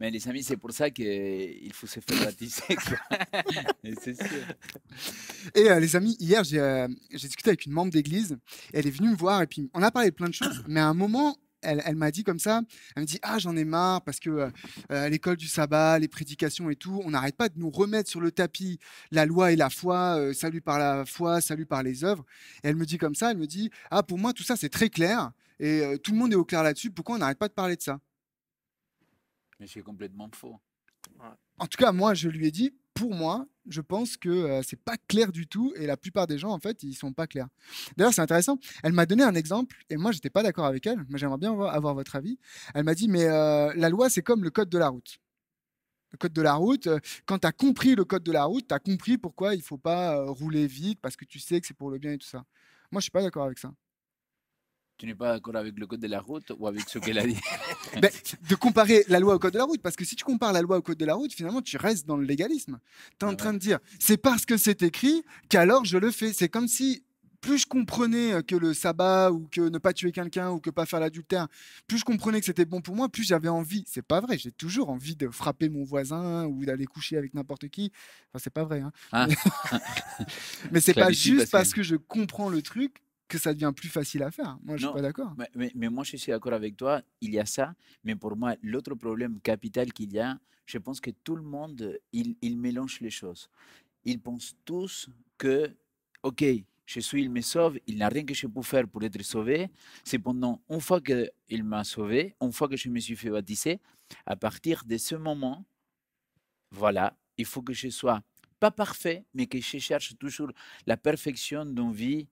Mais les amis, c'est pour ça qu'il faut se faire baptiser, quoi. Et c'est sûr. Et les amis, hier, j'ai discuté avec une membre d'église. Et elle est venue me voir et puis on a parlé de plein de choses. Mais à un moment, elle m'a dit comme ça, elle me dit, ah, j'en ai marre parce que à l'école du sabbat, les prédications et tout, on n'arrête pas de nous remettre sur le tapis la loi et la foi, salut par la foi, salut par les œuvres. Et elle me dit comme ça, elle me dit, ah, pour moi, tout ça, c'est très clair. Et tout le monde est au clair là-dessus. Pourquoi on n'arrête pas de parler de ça? Mais c'est complètement faux. En tout cas, moi, je lui ai dit, pour moi, je pense que c'est pas clair du tout, et la plupart des gens, en fait, ils sont pas clairs. D'ailleurs, c'est intéressant. Elle m'a donné un exemple, et moi, j'étais pas d'accord avec elle, mais j'aimerais bien avoir votre avis. Elle m'a dit, mais la loi, c'est comme le code de la route. Le code de la route, quand tu as compris le code de la route, tu as compris pourquoi il faut pas rouler vite, parce que tu sais que c'est pour le bien et tout ça. Moi, je suis pas d'accord avec ça. Tu n'es pas d'accord avec le code de la route ou avec ce qu'elle a dit? Ben, de comparer la loi au code de la route, parce que si tu compares la loi au code de la route, finalement, tu restes dans le légalisme. Tu es en Ah train ouais. de dire, c'est parce que c'est écrit qu'alors je le fais. C'est comme si plus je comprenais que le sabbat ou que ne pas tuer quelqu'un ou que pas faire l'adultère, plus je comprenais que c'était bon pour moi, plus j'avais envie. C'est pas vrai, j'ai toujours envie de frapper mon voisin ou d'aller coucher avec n'importe qui. Enfin, c'est pas vrai, hein. Ah, Mais c'est pas clarifie juste parce que... parce que je comprends le truc que ça devient plus facile à faire. Moi, je suis Non, pas d'accord. mais moi je suis d'accord avec toi, il y a ça, mais pour moi, l'autre problème capital qu'il y a, je pense que tout le monde, il mélange les choses. Ils pensent tous que, ok, Jésus, il me sauve, il n'a rien que je peux faire pour être sauvé. Cependant, une fois qu'il m'a sauvé, une fois que je me suis fait baptiser, à partir de ce moment, voilà, il faut que je sois pas parfait, mais que je cherche toujours la perfection d'une vie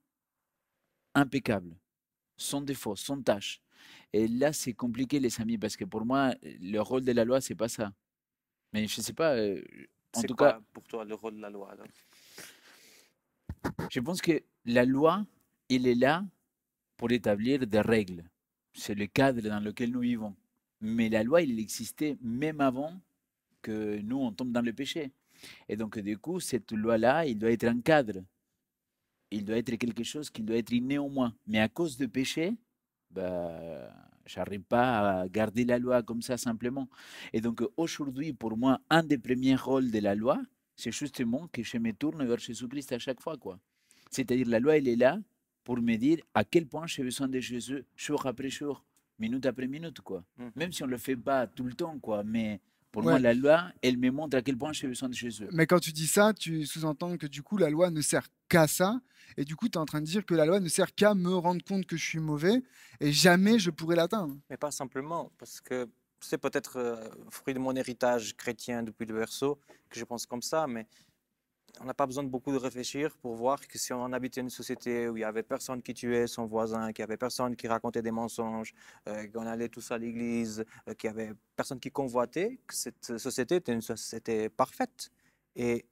impeccable, sans défaut, sans tâche. Et là, c'est compliqué, les amis, parce que pour moi, le rôle de la loi, c'est pas ça. Mais je sais pas, en C'est tout cas, quoi pour toi le rôle de la loi alors? je pense que la loi, il est là pour établir des règles. C'est le cadre dans lequel nous vivons. Mais la loi, il existait même avant que nous, on tombe dans le péché. Et donc, du coup, cette loi-là, il doit être un cadre. Il doit être quelque chose qui doit être inné au moins. Mais à cause du péché, bah, j'arrive pas à garder la loi comme ça simplement. Et donc, aujourd'hui, pour moi, un des premiers rôles de la loi, c'est justement que je me tourne vers Jésus-Christ à chaque fois, quoi. C'est-à-dire, la loi, elle est là pour me dire à quel point j'ai besoin de Jésus jour après jour, minute après minute, quoi. Même si on ne le fait pas tout le temps, quoi. Mais pour moi, Ouais. la loi, elle me montre à quel point j'ai besoin de Jésus. Mais quand tu dis ça, tu sous-entends que du coup, la loi ne sert qu'à ça. Et du coup, tu es en train de dire que la loi ne sert qu'à me rendre compte que je suis mauvais et jamais je pourrai l'atteindre. Mais pas simplement, parce que c'est peut-être fruit de mon héritage chrétien depuis le berceau que je pense comme ça, mais on n'a pas besoin de beaucoup de réfléchir pour voir que si on habitait une société où il y avait personne qui tuait son voisin, qu'il y avait personne qui racontait des mensonges, qu'on allait tous à l'église, qu'il y avait personne qui convoitait, que cette société était une société parfaite. Et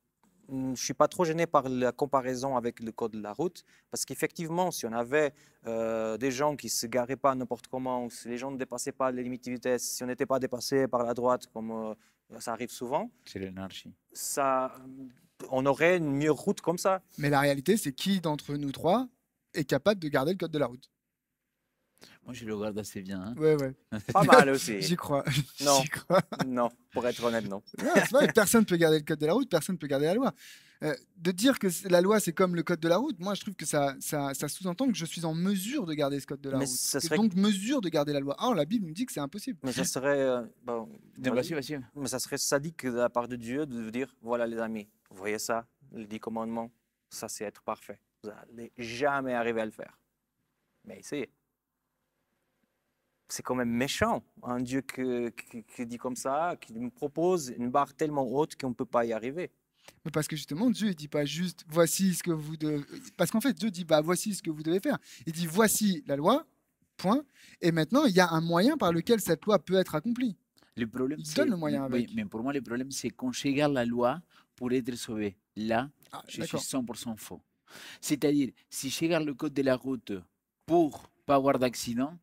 je suis pas trop gêné par la comparaison avec le code de la route, parce qu'effectivement, si on avait des gens qui se garaient pas n'importe comment, si les gens ne dépassaient pas les limites de vitesse, si on n'était pas dépassé par la droite, comme ça arrive souvent, C'est l'anarchie. ça, on aurait une meilleure route comme ça. Mais la réalité, c'est qui d'entre nous trois est capable de garder le code de la route? Moi, je le regarde assez bien, hein. Ouais, ouais. Pas mal aussi. J'y crois. Non, J'y crois. non, pour être honnête, non. Non, c'est vrai, personne ne peut garder le code de la route, personne ne peut garder la loi. De dire que la loi, c'est comme le code de la route, moi, je trouve que ça sous-entend que je suis en mesure de garder ce code de la Mais route. ça Et serait, donc, mesure de garder la loi. Or, la Bible nous dit que c'est impossible. mais ça serait, bon, Vas-y, vas-y. mais ça serait sadique de la part de Dieu de dire, voilà les amis, vous voyez ça, les 10 commandements, ça c'est être parfait. Vous n'allez jamais arriver à le faire. Mais essayez. C'est quand même méchant, un Dieu qui dit comme ça, qui nous propose une barre tellement haute qu'on ne peut pas y arriver. Mais parce que justement, Dieu, il dit pas juste voici ce que vous devez. Parce qu'en fait, Dieu dit bah voici ce que vous devez faire. Il dit voici la loi, point. Et maintenant, il y a un moyen par lequel cette loi peut être accomplie. Le problème, Il donne c'est. le moyen Oui, avec. mais pour moi, le problème, c'est qu'on regarde la loi pour être sauvé. Là, Ah, je suis d'accord. 100% faux. C'est-à-dire, si je regarde le code de la route pour pas avoir d'accident,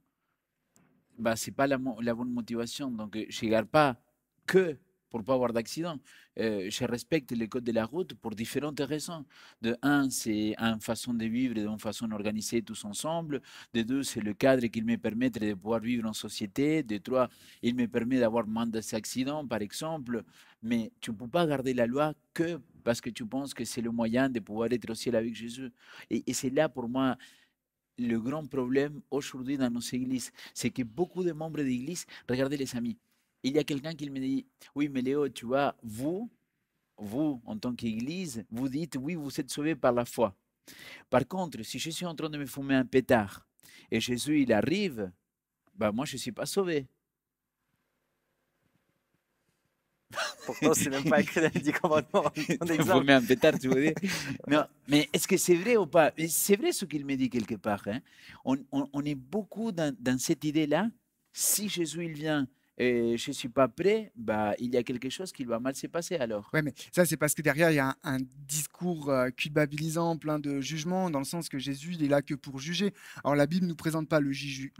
bah, ce n'est pas la bonne motivation. Donc, je ne regarde pas que pour pas avoir d'accident. Je respecte les codes de la route pour différentes raisons. De un, c'est une façon de vivre et une façon d'organiser tous ensemble. De deux, c'est le cadre qui me permet de pouvoir vivre en société. De trois, il me permet d'avoir moins d'accidents, par exemple. Mais tu ne peux pas garder la loi que parce que tu penses que c'est le moyen de pouvoir être au ciel avec Jésus. Et c'est là, pour moi, le grand problème aujourd'hui dans nos églises. C'est que beaucoup de membres d'église, regardez les amis, il y a quelqu'un qui me dit, oui, mais Léo, tu vois, vous, en tant qu'église, vous dites, oui, vous êtes sauvés par la foi. Par contre, si je suis en train de me fumer un pétard et Jésus, il arrive, bah moi, je ne suis pas sauvé. Pourtant, c'est même pas écrit dans les 10 commandements. En De exemple. fumer un pétard, tu veux dire? Non, mais est-ce que c'est vrai ou pas? C'est vrai ce qu'il me dit quelque part. Hein? On est beaucoup dans cette idée-là. Si Jésus, il vient et je ne suis pas prêt, bah, il y a quelque chose qui va mal se passer alors. Ouais, mais ça, c'est parce que derrière, il y a un discours culpabilisant, plein de jugements, dans le sens que Jésus, il est là que pour juger. Alors, la Bible ne nous présente pas le Jésus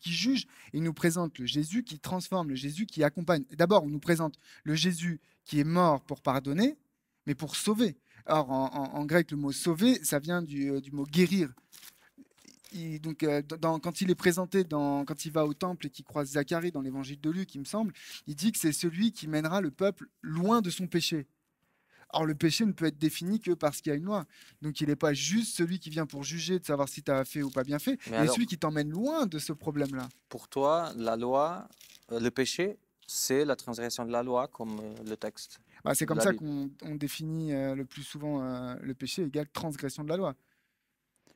qui juge, il nous présente le Jésus qui transforme, le Jésus qui accompagne. D'abord, on nous présente le Jésus qui est mort pour pardonner, mais pour sauver. Or, en grec, le mot sauver, ça vient du mot guérir. Donc, quand il est présenté, quand il va au temple et qu'il croise Zacharie dans l'évangile de Luc, il me semble, il dit que c'est celui qui mènera le peuple loin de son péché. Or, le péché ne peut être défini que parce qu'il y a une loi. Donc, il n'est pas juste celui qui vient pour juger, de savoir si tu as fait ou pas bien fait, Mais mais alors, celui qui t'emmène loin de ce problème-là. pour toi, la loi, le péché, c'est la transgression de la loi, comme le texte Bah, c'est de comme la ça Bible. qu'on définit le plus souvent le péché égale transgression de la loi.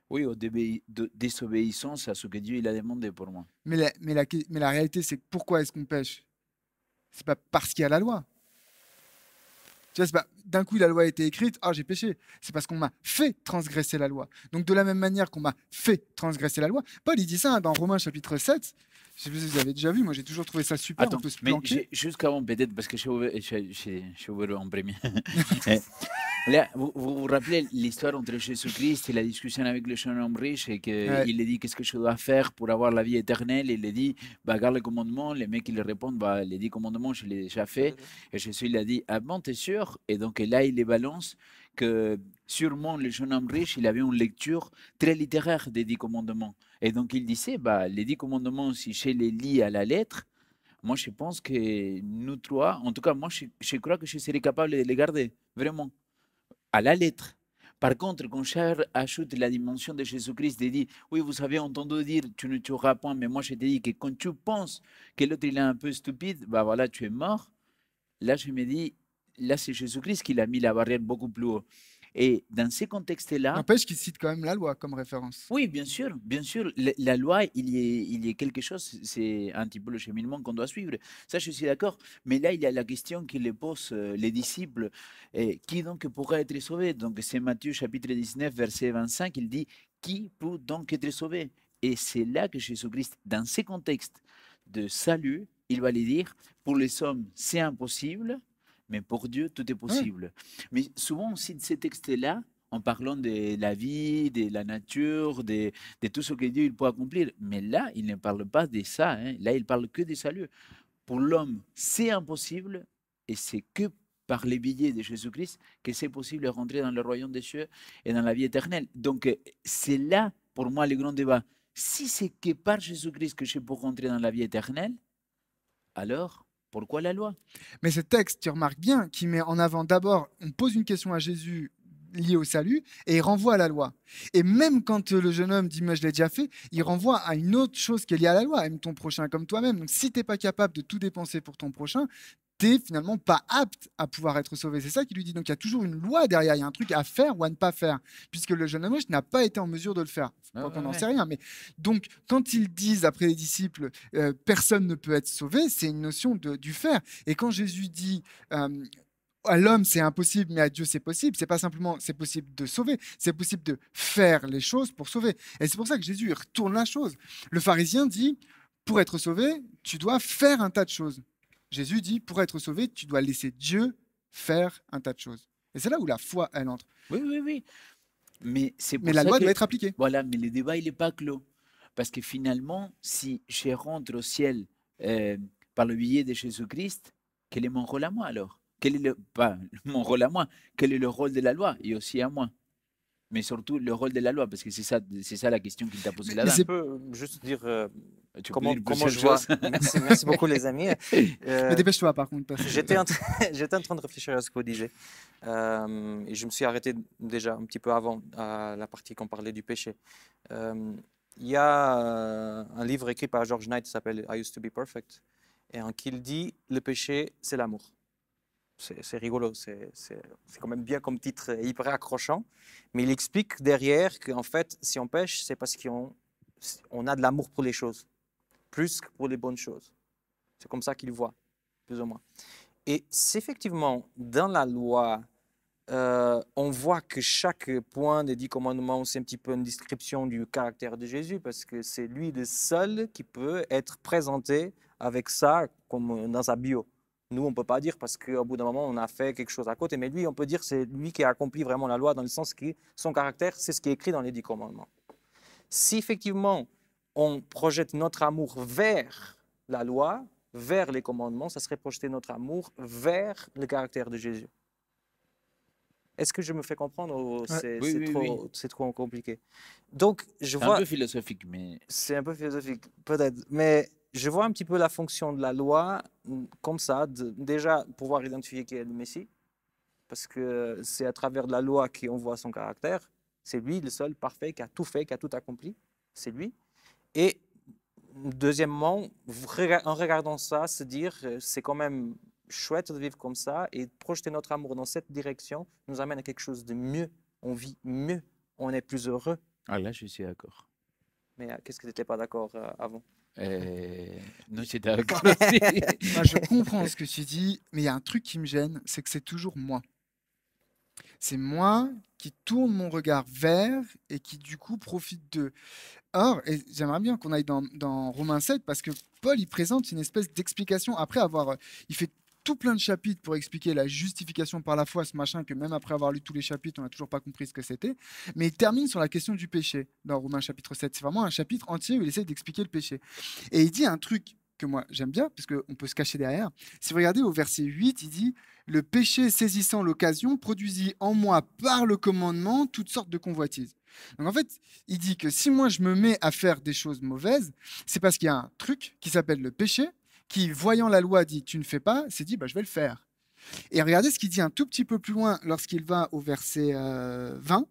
Oui, ou désobéissance à ce que Dieu il a demandé pour moi. Mais la réalité, c'est que pourquoi est-ce qu'on pêche? C'est pas parce qu'il y a la loi. Tu vois, c'est pas d'un coup la loi a été écrite, ah j'ai péché. C'est parce qu'on m'a fait transgresser la loi. Donc de la même manière qu'on m'a fait transgresser la loi, Paul il dit ça hein, dans Romains chapitre 7. Je sais pas si vous avez déjà vu, moi j'ai toujours trouvé ça super, on Attends, peut se mais planquer. jusqu'avant peut-être, parce que j'ai ouvert en premier. Eh, là, vous vous rappelez l'histoire entre Jésus-Christ et la discussion avec le jeune homme riche et Ouais. qu'il lui dit qu'est-ce que je dois faire pour avoir la vie éternelle? Il lui dit, bah, garde le commandement. Les mecs, ils lui répondent, bah, les 10 commandements, je l'ai déjà fait. Et Jésus, il a dit, ah bon, t'es sûr? Et donc là, il les balance que sûrement le jeune homme riche, il avait une lecture très littéraire des 10 commandements. Et donc il disait, bah, les 10 commandements, si je les lis à la lettre, moi je pense que nous trois, en tout cas, moi je crois que je serais capable de les garder, vraiment, à la lettre. Par contre, quand Charles ajoute la dimension de Jésus-Christ, il dit, oui, vous avez entendu dire, tu ne tueras point, mais moi je te dis que quand tu penses que l'autre il est un peu stupide, bah voilà, tu es mort. Là, je me dis, là c'est Jésus-Christ qui a mis la barrière beaucoup plus haut. Et dans ces contextes-là, N'empêche qu'il cite quand même la loi comme référence. oui, bien sûr, la loi, il y a quelque chose, c'est un petit peu le cheminement qu'on doit suivre. Ça, je suis d'accord. Mais là, il y a la question que les posent les disciples. Qui donc pourra être sauvé? Donc, c'est Matthieu chapitre 19, verset 25, il dit, qui peut donc être sauvé? Et c'est là que Jésus-Christ, dans ces contextes de salut, il va lui dire, pour les hommes, c'est impossible, mais pour Dieu, tout est Ouais. possible. Mais souvent, on cite ces textes-là en parlant de la vie, de la nature, de tout ce que Dieu il peut accomplir. Mais là, il ne parle pas de ça. Hein. Là, il parle que du salut. Pour l'homme, c'est impossible et c'est que par les billets de Jésus-Christ que c'est possible de rentrer dans le royaume des cieux et dans la vie éternelle. Donc, c'est là, pour moi, le grand débat. Si c'est que par Jésus-Christ que je peux rentrer dans la vie éternelle, alors pourquoi la loi? Mais ce texte, tu remarques bien, qui met en avant d'abord, on pose une question à Jésus liée au salut et il renvoie à la loi. Et même quand le jeune homme dit, moi je l'ai déjà fait, il renvoie à une autre chose qui est liée à la loi, aime ton prochain comme toi-même. Donc si tu n'es pas capable de tout dépenser pour ton prochain, tu n'es finalement pas apte à pouvoir être sauvé. C'est ça qu'il lui dit. Donc il y a toujours une loi derrière, il y a un truc à faire ou à ne pas faire, puisque le jeune homme riche n'a pas été en mesure de le faire. Ouais, Pas qu'on ouais, n'en ouais. sait rien, mais donc quand ils disent après les disciples, personne ne peut être sauvé, c'est une notion du faire. Et quand Jésus dit à l'homme c'est impossible, mais à Dieu c'est possible, c'est pas simplement c'est possible de sauver, c'est possible de faire les choses pour sauver. Et c'est pour ça que Jésus il retourne la chose. Le pharisien dit, pour être sauvé, tu dois faire un tas de choses. Jésus dit, pour être sauvé, tu dois laisser Dieu faire un tas de choses. Et c'est là où la foi, elle entre. Oui, oui, oui. Mais c'est Mais pour la ça loi que, doit être appliquée. voilà, mais le débat, il n'est pas clos. Parce que finalement, si je rentre au ciel euh, par le biais de Jésus-Christ, quel est mon rôle à moi alors? Quel est pas mon rôle à moi, quel est le rôle de la loi et aussi à moi? Mais surtout le rôle de la loi, parce que c'est ça la question qu'il t'a posée Mais Je là-dedans. peux juste dire Tu peux comment, dire comment plusieurs je vois. choses. Merci beaucoup les amis. Mais Euh, dépêche-toi, par contre. Parce que... J'étais j'étais en train de réfléchir à ce que vous disiez. Et je me suis arrêté déjà un petit peu avant à la partie qu'on parlait du péché. Euh, Il y a un livre écrit par George Knight qui s'appelle I Used to Be Perfect, et en qui il dit le péché, c'est l'amour. C'est rigolo, c'est quand même bien comme titre, hyper accrochant. Mais il explique derrière qu'en fait, si on pêche, c'est parce on a de l'amour pour les choses, plus que pour les bonnes choses. C'est comme ça qu'il voit, plus ou moins. Et c'est effectivement, dans la loi, on voit que chaque point des 10 commandements, c'est un petit peu une description du caractère de Jésus, parce que c'est lui le seul qui peut être présenté avec ça comme dans sa bio. Nous, on ne peut pas dire parce qu'au bout d'un moment, on a fait quelque chose à côté, mais lui, on peut dire c'est lui qui a accompli vraiment la loi, dans le sens que son caractère, c'est ce qui est écrit dans les 10 commandements. Si effectivement, on projette notre amour vers la loi, vers les commandements, ça serait projeter notre amour vers le caractère de Jésus. Est-ce que je me fais comprendre ou Ouais. Oui. c'est trop compliqué? Donc, je C'est un vois, peu philosophique, mais c'est un peu philosophique, peut-être, mais je vois un petit peu la fonction de la loi comme ça, déjà pouvoir identifier qui est le Messie, parce que c'est à travers la loi qu'on voit son caractère. C'est lui le seul parfait qui a tout fait, qui a tout accompli. C'est lui. Et deuxièmement, en regardant ça, se dire c'est quand même chouette de vivre comme ça, et projeter notre amour dans cette direction nous amène à quelque chose de mieux. On vit mieux, on est plus heureux. ah, là, je suis d'accord. Mais qu'est-ce que tu n'étais pas d'accord avant? Non, j'étais d'accord aussi. Moi, je comprends ce que tu dis, mais il y a un truc qui me gêne, c'est que c'est toujours moi. C'est moi qui tourne mon regard vers et qui du coup profite de. Or, et j'aimerais bien qu'on aille dans Romains 7 parce que Paul, il présente une espèce d'explication après avoir. Il fait tout plein de chapitres pour expliquer la justification par la foi, ce machin que même après avoir lu tous les chapitres, on n'a toujours pas compris ce que c'était. Mais il termine sur la question du péché dans Romains chapitre 7. C'est vraiment un chapitre entier où il essaie d'expliquer le péché. Et il dit un truc que moi j'aime bien, parce qu'on peut se cacher derrière. Si vous regardez au verset 8, il dit le péché saisissant l'occasion produisit en moi par le commandement toutes sortes de convoitises. Donc en fait, il dit que si moi je me mets à faire des choses mauvaises, c'est parce qu'il y a un truc qui s'appelle le péché, qui, voyant la loi, dit tu ne fais pas, s'est dit bah, je vais le faire. Et regardez ce qu'il dit un tout petit peu plus loin lorsqu'il va au verset 20.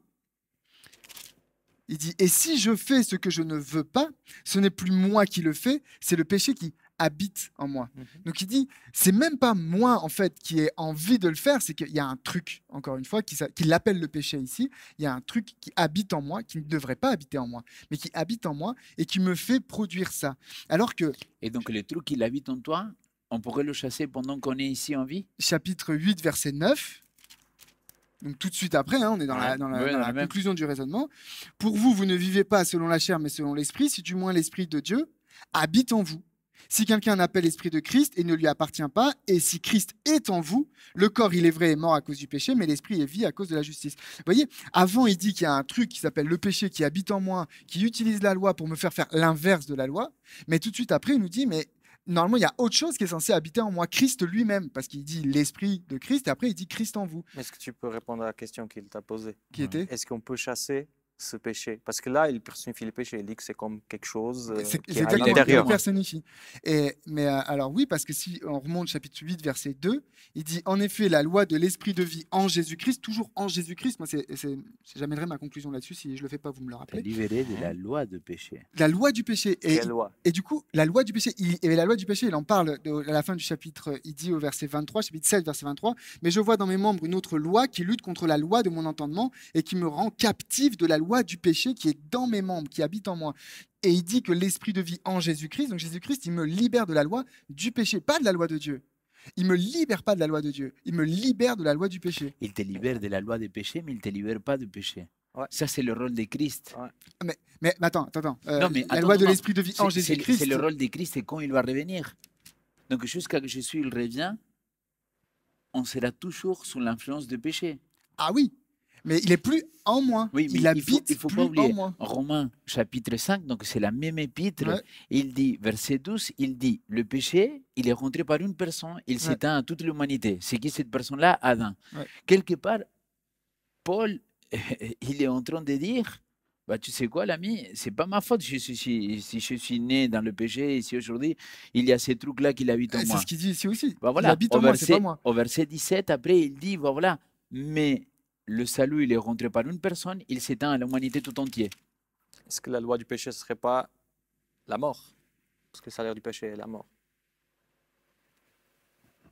Il dit et si je fais ce que je ne veux pas, ce n'est plus moi qui le fais, c'est le péché qui habite en moi. Donc il dit, c'est même pas moi en fait qui ai envie de le faire, c'est qu'il y a un truc, encore une fois, qui l'appelle le péché ici. Il y a un truc qui habite en moi, qui ne devrait pas habiter en moi, mais qui habite en moi et qui me fait produire ça. Alors que Et donc, le truc qui habite en toi, on pourrait le chasser pendant qu'on est ici en vie? chapitre 8, verset 9, donc tout de suite après, hein, on est dans Ouais, dans ouais, dans la la même. conclusion du raisonnement. Pour vous, vous ne vivez pas selon la chair, mais selon l'esprit, si du moins l'esprit de Dieu habite en vous. Si quelqu'un appelle l'esprit de Christ et ne lui appartient pas, et si Christ est en vous, le corps, il est vrai, est mort à cause du péché, mais l'esprit est vie à cause de la justice. Vous voyez, avant, il dit qu'il y a un truc qui s'appelle le péché qui habite en moi, qui utilise la loi pour me faire l'inverse de la loi, mais tout de suite après, il nous dit, mais normalement, il y a autre chose qui est censé habiter en moi, Christ lui-même, parce qu'il dit l'esprit de Christ, et après, il dit Christ en vous. Est-ce que tu peux répondre à la question qu'il t'a posée? Qui était Est-ce qu'on peut chasser ce péché? Parce que là, il personnifie le péché. Il dit que c'est comme quelque chose C'est qui est à exactement, il l'intérieur. le personnifie. Mais alors oui, parce que si on remonte chapitre 8, verset 2, il dit en effet la loi de l'esprit de vie en Jésus-Christ, toujours en Jésus-Christ. Moi, j'amènerai ma conclusion là-dessus. Si je le fais pas, vous me le T'es rappelez. libéré de la loi de péché. La loi du péché. Quelle loi? Et du coup, la loi du péché, la loi du péché, il en parle à la fin du chapitre, il dit au verset 23, chapitre 7, verset 23, mais je vois dans mes membres une autre loi qui lutte contre la loi de mon entendement et qui me rend captif de la loi du péché qui est dans mes membres, qui habite en moi. Et il dit que l'esprit de vie en Jésus-Christ, donc Jésus-Christ, il me libère de la loi du péché, pas de la loi de Dieu. Il me libère pas de la loi de Dieu, il me libère de la loi du péché. Il te libère de la loi des péchés, mais il ne te libère pas du péché. Ouais. Ça, c'est le rôle de Christ. Ouais. Mais attends. Non, mais la attends, loi de non, l'esprit de vie en Jésus-Christ. C'est le rôle de Christ et quand il va revenir. Donc, jusqu'à que Jésus il revient, on sera toujours sous l'influence du péché. Ah oui, Mais il est plus en moi. Oui, mais Il habite il faut plus pas en oublier, moi. Romains chapitre 5, donc c'est la même épître, Ouais, il dit, verset 12, il dit, le péché, il est rentré par une personne, il ouais, s'éteint à toute l'humanité. C'est qui cette personne-là? Adam. ouais. Quelque part, Paul, il est en train de dire, bah, tu sais quoi, l'ami, c'est pas ma faute si je suis né dans le péché, ici aujourd'hui, il y a ces trucs-là qui habitent en C'est ce moi. qu'il dit ici aussi. Bah, Il voilà, habite en moi, c'est pas moi. au verset 17, après, il dit, bah, voilà, mais le salut, il est rentré par une personne, il s'éteint à l'humanité tout entière. Est-ce que la loi du péché, ce ne serait pas la mort? Parce que le salaire du péché est la mort.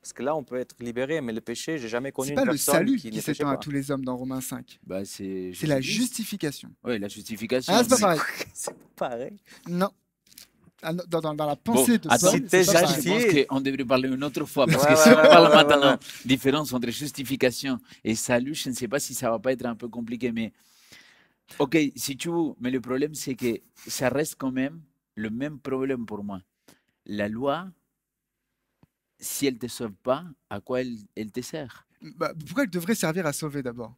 Parce que là, on peut être libéré, mais le péché, j'ai jamais connu C'est une pas le personne salut qui qui ne péchait s'étend à pas. tous les hommes dans Romains 5. Bah, c'est C'est la Jésus-Christ. justification. Oui, la justification. Ah, c'est pas mais- pareil. C'est pas pareil. Non. Ah, non, dans la Bon, pensée de attends, Paul, si t'es c'est pas ça, pareil. je pense justifié. qu'on devrait parler une autre fois, parce Ouais, que si ouais, on ouais, parle ouais, ouais, maintenant ouais. différence entre justification et salut, je ne sais pas si ça va pas être un peu compliqué, mais ok, si tu veux, mais le problème, c'est que ça reste quand même le même problème pour moi. La loi, si elle ne te sauve pas, à quoi elle te sert? Bah, pourquoi elle devrait servir à sauver d'abord?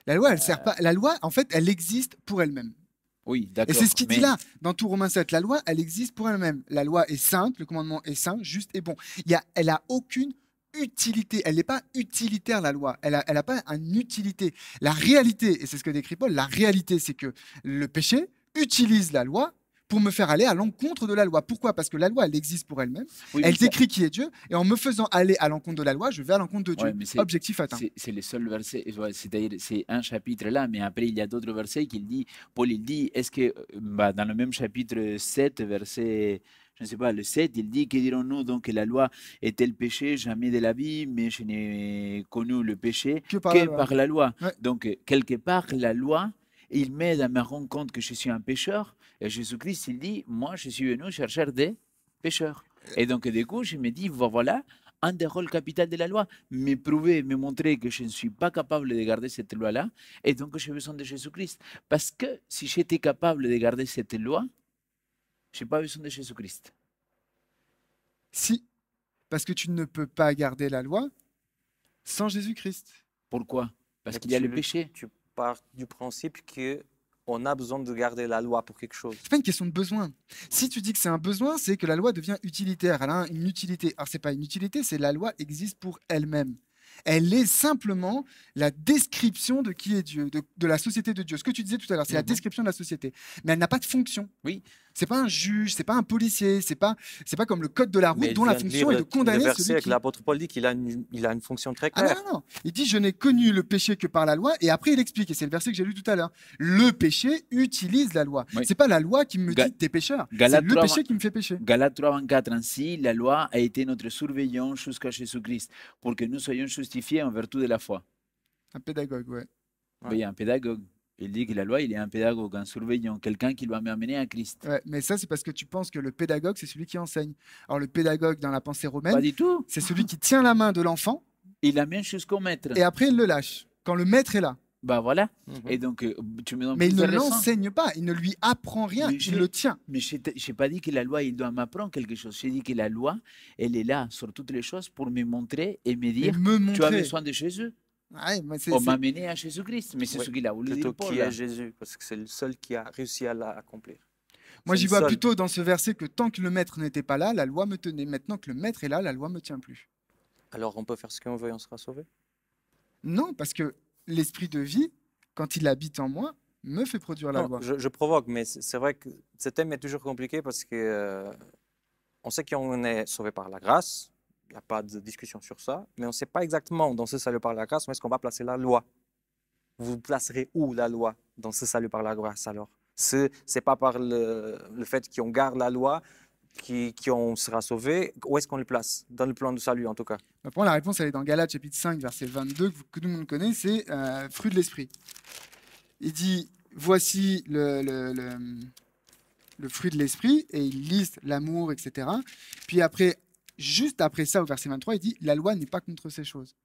La loi, elle sert pas. La loi, en fait, elle existe pour elle-même. Oui, Et d'accord, c'est ce qu'il dit mais là, dans tout Romains 7. La loi, elle existe pour elle-même. La loi est sainte, le commandement est saint, juste et bon. Elle a aucune utilité. Elle n'est pas utilitaire, la loi. Elle a pas une utilité. La réalité, et c'est ce que décrit Paul, la réalité, c'est que le péché utilise la loi pour me faire aller à l'encontre de la loi. Pourquoi? Parce que la loi, elle existe pour elle-même. oui, mais Elle ça, décrit qui est Dieu. Et en me faisant aller à l'encontre de la loi, je vais à l'encontre de ouais, Dieu. mais Objectif atteint. c'est le seul verset, ouais, c'est-à-dire c'est un chapitre là, mais après il y a d'autres versets qu'il dit, Paul il dit, est-ce que bah, dans le même chapitre 7, verset, je ne sais pas, le 7, il dit, que dirons-nous donc que la loi était le péché, jamais de la vie, mais je n'ai connu le péché Que par la que loi. par la loi. Ouais. Donc quelque part, la loi, il m'aide à me rendre compte que je suis un pécheur, et Jésus-Christ, il dit, moi je suis venu chercher des pécheurs. Et donc du coup, je me dis, voilà un des rôles capitaux de la loi, me prouver, me montrer que je ne suis pas capable de garder cette loi-là, et donc j'ai besoin de Jésus-Christ. Parce que si j'étais capable de garder cette loi, je n'ai pas besoin de Jésus-Christ. Si, parce que tu ne peux pas garder la loi sans Jésus-Christ. Pourquoi? Parce Mais qu'il y a le péché. tu pars du principe qu'on a besoin de garder la loi pour quelque chose. C'est pas une question de besoin. Si tu dis que c'est un besoin, c'est que la loi devient utilitaire. Elle a une utilité. Alors c'est pas une utilité, c'est la loi existe pour elle-même. Elle est simplement la description de qui est Dieu, de la société de Dieu. Ce que tu disais tout à l'heure, c'est la Mhm. description de la société. Mais elle n'a pas de fonction. Oui, C'est pas un juge, c'est pas un policier, c'est pas comme le code de la route Mais dont il la vient de fonction lire est de condamner le verset celui avec qui... l'apôtre Paul dit qu'il a une fonction très Ah non, claire. non, non. Il dit, je n'ai connu le péché que par la loi, et après il explique, et c'est le verset que j'ai lu tout à l'heure. Le péché utilise la loi. Oui. C'est pas la loi qui me Ga- dit t'es pécheur, c'est Galates le 3, péché qui me fait pécher. Galates 3, 24, ainsi, la loi a été notre surveillant jusqu'à Jésus-Christ, pour que nous soyons justifiés en vertu de la foi. Un pédagogue, ouais. Ouais. Oui, un pédagogue. Il dit que la loi, il est un pédagogue, un surveillant, quelqu'un qui va m'amener à Christ. Ouais, mais ça, c'est parce que tu penses que le pédagogue, c'est celui qui enseigne. Alors, le pédagogue, dans la pensée Pas romaine, du tout. c'est celui qui tient la main de l'enfant Il l'amène jusqu'au maître. et après, il le lâche, quand le maître est là. Bah voilà. Mhm. Et donc, tu me donnes Mais il plus ne de raisons. l'enseigne pas, il ne lui apprend rien, Mais il j'ai- le tient. Mais je n'ai pas dit que la loi, il doit m'apprendre quelque chose. J'ai dit que la loi, elle est là sur toutes les choses pour me montrer et me Et dire, me tu as montrer. besoin de Jésus. Ouais, mais On m'a amené à Jésus-Christ. Mais c'est Oui, ce qu'il a voulu Plutôt dire Paul. qui là. est Jésus, parce que c'est le seul qui a réussi à l'accomplir. Moi, C'est j'y le vois seul. plutôt dans ce verset que tant que le maître n'était pas là, la loi me tenait. Maintenant que le maître est là, la loi me tient plus. Alors on peut faire ce qu'on veut et on sera sauvé. Non, parce que l'esprit de vie, quand il habite en moi, me fait produire la Non, loi. je provoque, mais c'est vrai que ce thème est toujours compliqué parce que on sait qu'on est sauvé par la grâce. Il n'y a pas de discussion sur ça, mais on ne sait pas exactement dans ce salut par la grâce où est-ce qu'on va placer la loi. Vous placerez où la loi dans ce salut par la grâce alors? Ce n'est pas par le fait qu'on garde la loi qu'on sera sauvé. Où est-ce qu'on le place? Dans le plan de salut en tout cas. Pour moi, la réponse, elle est dans Galates chapitre 5, verset 22, que tout le monde connaît, c'est fruit de l'esprit. Il dit, voici le fruit de l'esprit, et il liste l'amour, etc. Puis après, juste après ça, au verset 23, il dit, la loi n'est pas contre ces choses.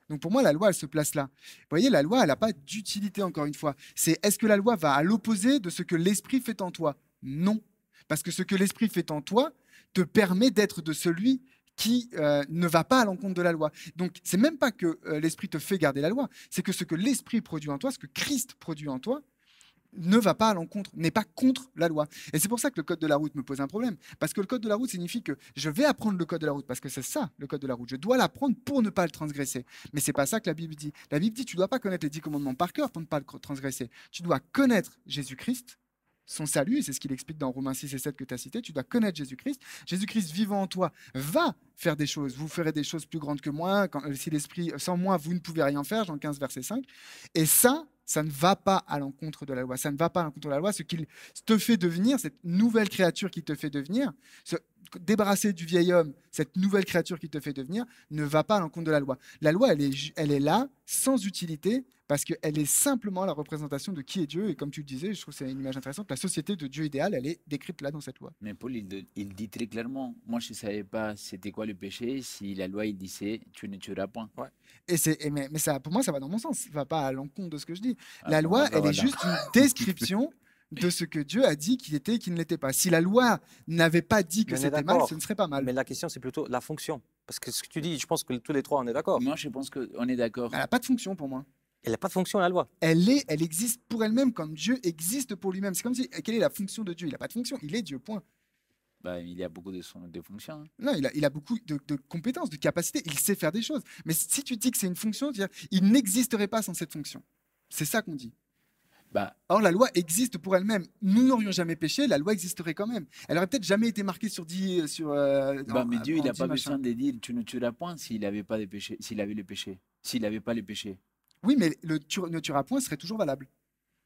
Donc pour moi, la loi, elle se place là. Vous voyez, la loi, elle n'a pas d'utilité, encore une fois. C'est est-ce que la loi va à l'opposé de ce que l'esprit fait en toi? Non. Parce que ce que l'esprit fait en toi te permet d'être de celui qui ne va pas à l'encontre de la loi. Donc, c'est même pas que l'Esprit te fait garder la loi, c'est que ce que l'Esprit produit en toi, ce que Christ produit en toi, ne va pas à l'encontre, n'est pas contre la loi. Et c'est pour ça que le code de la route me pose un problème. Parce que le code de la route signifie que je vais apprendre le code de la route, parce que c'est ça, le code de la route. Je dois l'apprendre pour ne pas le transgresser. Mais c'est pas ça que la Bible dit. La Bible dit, tu ne dois pas connaître les 10 commandements par cœur pour ne pas le transgresser. Tu dois connaître Jésus-Christ, son salut, et c'est ce qu'il explique dans Romains 6 et 7 que tu as cité. Tu dois connaître Jésus-Christ. Jésus-Christ vivant en toi va faire des choses. Vous ferez des choses plus grandes que moi. Si l'Esprit, sans moi, vous ne pouvez rien faire. Jean 15, verset 5. Et ça ne va pas à l'encontre de la loi. Ça ne va pas à l'encontre de la loi. Ce qu'il te fait devenir, cette nouvelle créature qui te fait devenir, se débarrasser du vieil homme, cette nouvelle créature qui te fait devenir, ne va pas à l'encontre de la loi. La loi, elle est là, sans utilité, parce qu'elle est simplement la représentation de qui est Dieu. Et comme tu le disais, je trouve que c'est une image intéressante, la société de Dieu idéal, elle est décrite là dans cette loi. Mais Paul, il dit très clairement, moi je ne savais pas c'était quoi le péché si la loi il disait tu ne tueras point. Ouais. Mais ça, pour moi, ça va dans mon sens. Ça ne va pas à l'encontre de ce que je dis. Ah, La pour loi, moi, ça elle va est là. juste une description de ce que Dieu a dit qu'il était et qu'il ne l'était pas. Si la loi n'avait pas dit que Mais on est c'était mal, d'accord. ce ne serait pas mal. Mais la question, c'est plutôt la fonction. Parce que ce que tu dis, je pense que tous les trois, on est d'accord. Moi je pense qu'on est d'accord. Elle n'a pas de fonction pour moi. Elle n'a pas de fonction, la loi. Elle existe pour elle-même comme Dieu existe pour lui-même. C'est comme si, quelle est la fonction de Dieu? Il n'a pas de fonction, il est Dieu, point. Bah, il y a beaucoup de fonctions. Hein. Non, il a beaucoup de compétences, de capacités, il sait faire des choses. Mais si tu dis que c'est une fonction, il n'existerait pas sans cette fonction. C'est ça qu'on dit. Bah, Or, la loi existe pour elle-même. Nous n'aurions jamais péché, la loi existerait quand même. Elle aurait peut-être jamais été marquée sur 10... mais Dieu, il n'a pas 10 besoin machins. de dire tu ne tueras point s'il n'avait pas de péché, s'il avait le péché, s'il n'avait pas le péché. Oui, mais ne tuera point serait toujours valable.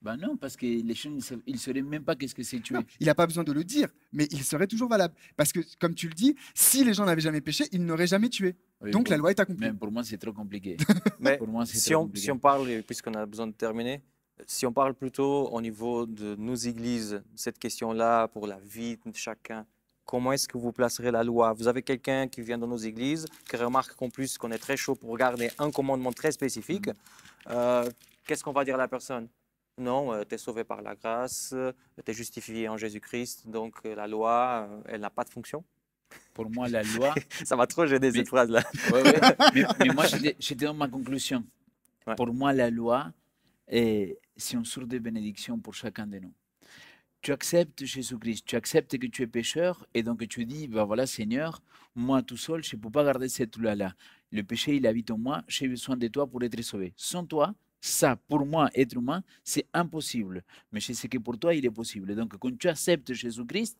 Bah non, parce que les gens, ils ne sauraient même pas qu'est-ce que c'est tuer. Non, il n'a pas besoin de le dire, mais il serait toujours valable. Parce que, comme tu le dis, si les gens n'avaient jamais péché, ils n'auraient jamais tué. Oui, Donc pour- la loi est accomplie. Même pour moi, c'est trop compliqué. Mais Pour moi, c'est si trop on, compliqué. si on parle, et puisqu'on a besoin de terminer, si on parle plutôt au niveau de nos églises, cette question-là, pour la vie de chacun, comment est-ce que vous placerez la loi? Vous avez quelqu'un qui vient dans nos églises, qui remarque qu'en plus qu'on est très chaud pour garder un commandement très spécifique. Qu'est-ce qu'on va dire à la personne? Non, tu es sauvé par la grâce, tu es justifié en Jésus-Christ, donc la loi, elle n'a pas de fonction. Pour moi, la loi. Ça va trop gêner Mais- cette phrase-là. Ouais, ouais. Mais moi, j'étais dans ma conclusion. Ouais. Pour moi, la loi, c'est une source de bénédiction pour chacun de nous. Tu acceptes Jésus-Christ, tu acceptes que tu es pécheur, et donc tu dis, ben voilà, Seigneur, moi tout seul, je ne peux pas garder cette loi-là. Le péché, il habite en moi, j'ai besoin de toi pour être sauvé. Sans toi, ça, pour moi, être humain, c'est impossible. Mais je sais que pour toi, il est possible. Donc, quand tu acceptes Jésus-Christ,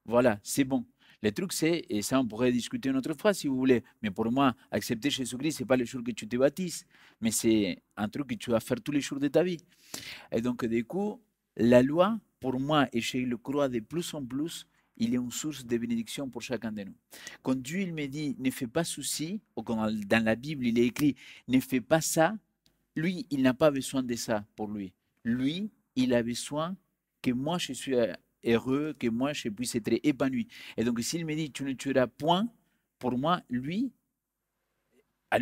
voilà, c'est bon. Le truc, c'est, et ça, on pourrait discuter une autre fois si vous voulez, mais pour moi, accepter Jésus-Christ, ce n'est pas le jour que tu te baptises, mais c'est un truc que tu vas faire tous les jours de ta vie. Et donc, du coup, la loi, pour moi, et je le crois de plus en plus, il est une source de bénédiction pour chacun de nous. Quand Dieu il me dit, ne fais pas souci, ou quand dans la Bible, il est écrit, ne fais pas ça, lui, il n'a pas besoin de ça pour lui. Lui, il a besoin que moi, je suis heureux, que moi, je puisse être épanoui. Et donc, s'il me dit, tu ne tueras point, pour moi, à lui,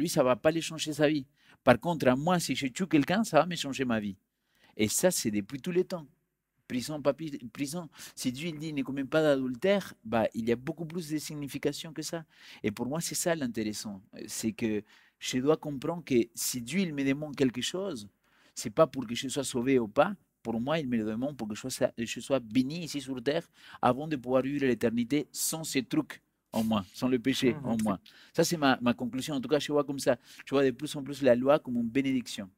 ça ne va pas lui changer sa vie. Par contre, à moi, si je tue quelqu'un, ça va me changer ma vie. Et ça, c'est depuis tous les temps. Prison, papier, prison. Si Dieu il dit ne commets pas d'adultère, bah, il y a beaucoup plus de signification que ça. Et pour moi, c'est ça l'intéressant. C'est que je dois comprendre que si Dieu il me demande quelque chose, c'est pas pour que je sois sauvé ou pas. Pour moi, il me le demande pour que je sois béni ici sur terre avant de pouvoir vivre l'éternité sans ces trucs en moi, sans le péché en moi. Ça, c'est ma conclusion. En tout cas, je vois comme ça. Je vois de plus en plus la loi comme une bénédiction.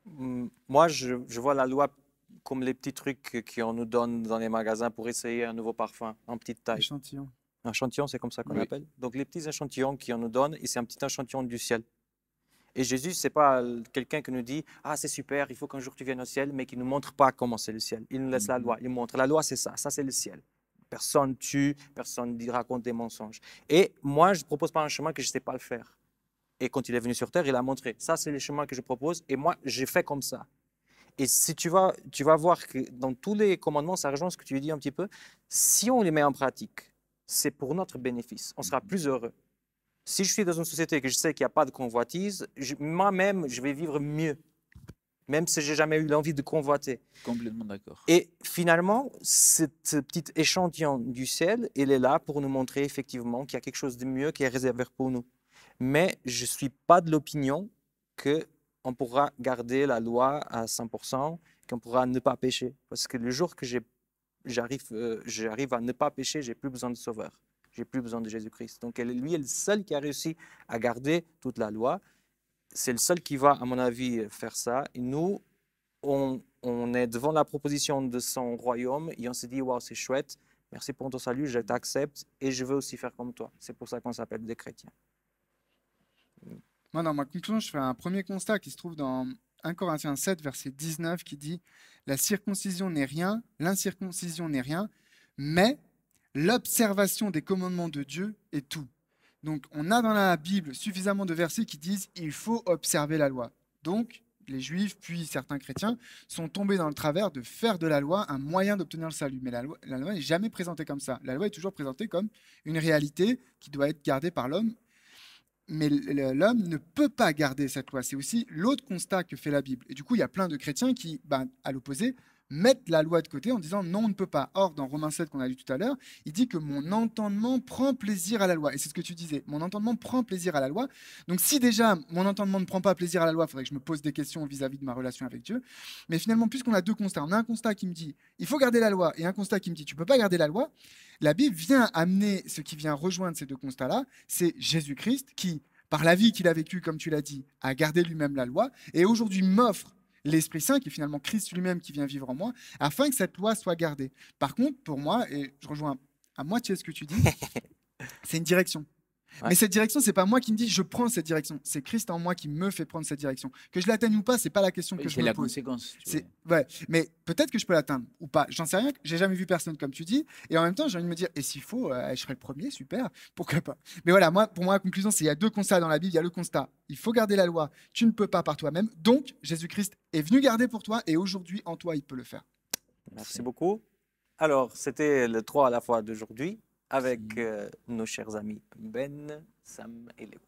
Moi, je vois la loi comme les petits trucs qu'on nous donne dans les magasins pour essayer un nouveau parfum en petite taille. Échantillon. Un échantillon, c'est comme ça qu'on Oui. appelle. Donc les petits échantillons qu'on nous donne, et c'est un petit échantillon du ciel. Et Jésus, c'est pas quelqu'un qui nous dit ah c'est super, il faut qu'un jour tu viennes au ciel, mais qui nous montre pas comment c'est le ciel. Il nous laisse la loi, il montre la loi, c'est ça c'est le ciel. Personne tue, personne raconte des mensonges. Et moi, je ne propose pas un chemin que je ne sais pas le faire. Et quand il est venu sur terre, il a montré ça c'est le chemin que je propose, et moi j'ai fait comme ça. Et si tu vas voir que dans tous les commandements, ça rejoint ce que tu dis un petit peu, si on les met en pratique, c'est pour notre bénéfice, on sera plus heureux. Si je suis dans une société que je sais qu'il n'y a pas de convoitise, moi-même, je vais vivre mieux. même si j'ai jamais eu l'envie de convoiter. Complètement d'accord. Et finalement, ce petit échantillon du ciel, il est là pour nous montrer effectivement qu'il y a quelque chose de mieux qui est réservé pour nous. Mais je ne suis pas de l'opinion qu'on pourra garder la loi à 100%, qu'on pourra ne pas pécher. Parce que le jour que j'arrive à ne pas pécher, j'ai plus besoin de sauveur. J'ai plus besoin de Jésus-Christ. Donc lui est le seul qui a réussi à garder toute la loi. C'est le seul qui va, à mon avis, faire ça. Et nous, on est devant la proposition de son royaume et on se dit, waouh, c'est chouette, merci pour ton salut, je t'accepte et je veux aussi faire comme toi. C'est pour ça qu'on s'appelle des chrétiens. Moi, dans ma conclusion, je fais un premier constat qui se trouve dans 1 Corinthiens 7, verset 19, qui dit « La circoncision n'est rien, l'incirconcision n'est rien, mais l'observation des commandements de Dieu est tout. » Donc, on a dans la Bible suffisamment de versets qui disent « Il faut observer la loi. » Donc, les Juifs, puis certains chrétiens, sont tombés dans le travers de faire de la loi un moyen d'obtenir le salut. Mais la loi n'est jamais présentée comme ça. La loi est toujours présentée comme une réalité qui doit être gardée par l'homme. Mais l'homme ne peut pas garder cette loi. C'est aussi l'autre constat que fait la Bible. Et du coup, il y a plein de chrétiens qui, à l'opposé, mettent la loi de côté en disant non, on ne peut pas. Or, dans Romains 7 qu'on a lu tout à l'heure, il dit que mon entendement prend plaisir à la loi. Et c'est ce que tu disais, mon entendement prend plaisir à la loi. Donc si déjà mon entendement ne prend pas plaisir à la loi, il faudrait que je me pose des questions vis-à-vis de ma relation avec Dieu. Mais finalement, puisqu'on a deux constats, on a un constat qui me dit il faut garder la loi et un constat qui me dit tu ne peux pas garder la loi, la Bible vient amener ce qui vient rejoindre ces deux constats-là, c'est Jésus-Christ qui, par la vie qu'il a vécue, comme tu l'as dit, a gardé lui-même la loi et aujourd'hui m'offre l'Esprit Saint, qui est finalement Christ lui-même qui vient vivre en moi, afin que cette loi soit gardée. Par contre, pour moi, et je rejoins à moitié ce que tu dis, c'est une direction. Ouais. Mais cette direction, c'est pas moi qui me dis je prends cette direction, c'est Christ en moi qui me fait prendre cette direction. Que je l'atteigne ou pas, c'est pas la question que je C'est me la pose. conséquence. Ouais, mais peut-être que je peux l'atteindre ou pas. J'en sais rien. J'ai jamais vu personne comme tu dis. Et en même temps, j'ai envie de me dire, et s'il faut, je serai le premier, super. Pourquoi pas. Mais voilà, pour moi, la conclusion, c'est il y a deux constats dans la Bible. Il y a le constat, il faut garder la loi. Tu ne peux pas par toi-même. Donc, Jésus-Christ est venu garder pour toi, et aujourd'hui, en toi, il peut le faire. Merci beaucoup. Alors, c'était le 3 à la fois d'aujourd'hui avec nos chers amis Ben, Sam et Léo.